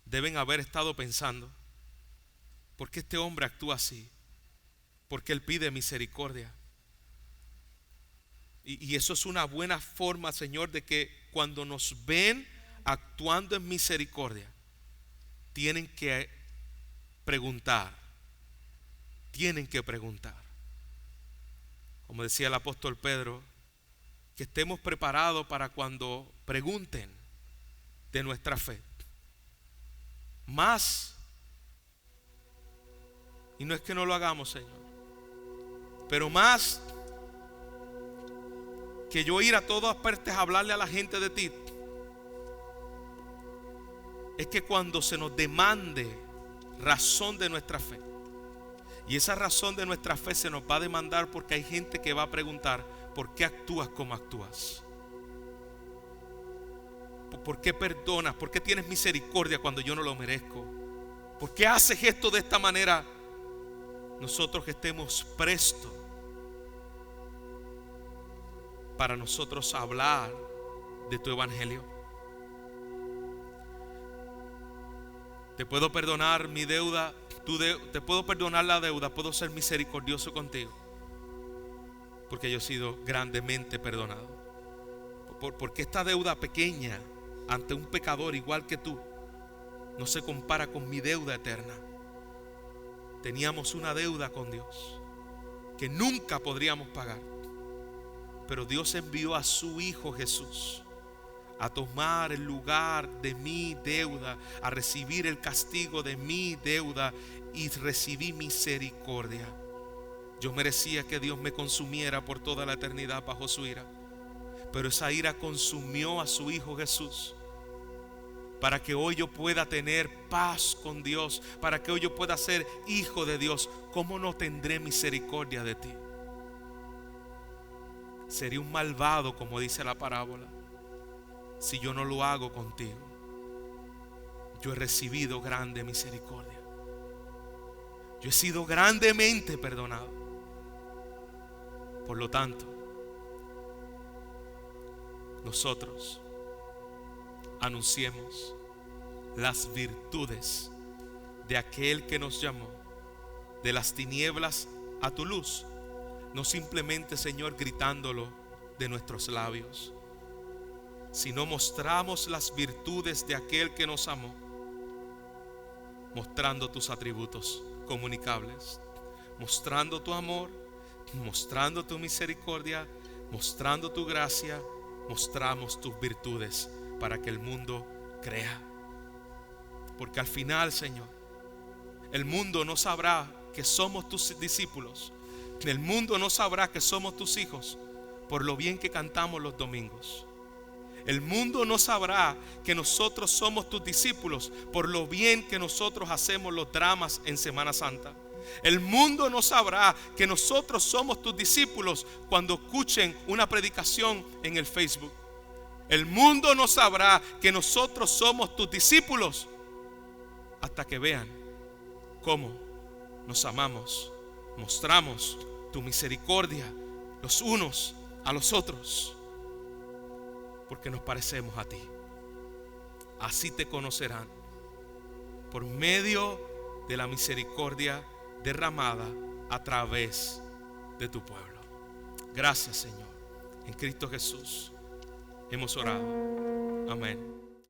deben haber estado pensando: ¿por qué este hombre actúa así? ¿Por qué él pide misericordia? Y eso es una buena forma, Señor, de que cuando nos ven actuando en misericordia, tienen que preguntar. Tienen que preguntar. Como decía el apóstol Pedro, que estemos preparados para cuando pregunten de nuestra fe. Más, y no es que no lo hagamos, Señor, pero más que yo ir a todas partes a hablarle a la gente de ti, es que cuando se nos demande razón de nuestra fe, y esa razón de nuestra fe se nos va a demandar porque hay gente que va a preguntar: ¿por qué actúas como actúas? ¿Por qué perdonas? ¿Por qué tienes misericordia cuando yo no lo merezco? ¿Por qué haces esto de esta manera? Nosotros que estemos prestos para nosotros hablar de tu evangelio. Te puedo perdonar mi deuda, te puedo perdonar la deuda, puedo ser misericordioso contigo, porque yo he sido grandemente perdonado. Porque esta deuda pequeña ante un pecador igual que tú no se compara con mi deuda eterna. Teníamos una deuda con Dios que nunca podríamos pagar, pero Dios envió a su Hijo Jesús a tomar el lugar de mi deuda, a recibir el castigo de mi deuda, y recibí misericordia. Yo merecía que Dios me consumiera por toda la eternidad bajo su ira, pero esa ira consumió a su Hijo Jesús para que hoy yo pueda tener paz con Dios, para que hoy yo pueda ser hijo de Dios. ¿Cómo no tendré misericordia de ti? Sería un malvado, como dice la parábola, si yo no lo hago contigo. Yo he recibido grande misericordia. Yo he sido grandemente perdonado. Por lo tanto, nosotros anunciemos las virtudes de aquel que nos llamó de las tinieblas a tu luz. No simplemente, Señor, gritándolo de nuestros labios, sino mostramos las virtudes de aquel que nos amó, mostrando tus atributos comunicables, mostrando tu amor, mostrando tu misericordia, mostrando tu gracia. Mostramos tus virtudes para que el mundo crea. Porque al final, Señor, el mundo no sabrá que somos tus discípulos. El mundo no sabrá que somos tus hijos por lo bien que cantamos los domingos. El mundo no sabrá que nosotros somos tus discípulos por lo bien que nosotros hacemos los dramas en Semana Santa. El mundo no sabrá que nosotros somos tus discípulos cuando escuchen una predicación en el Facebook. El mundo no sabrá que nosotros somos tus discípulos hasta que vean cómo nos amamos, mostramos tu misericordia los unos a los otros, porque nos parecemos a ti. Así te conocerán, por medio de la misericordia derramada a través de tu pueblo. Gracias, Señor. En Cristo Jesús hemos orado. Amén.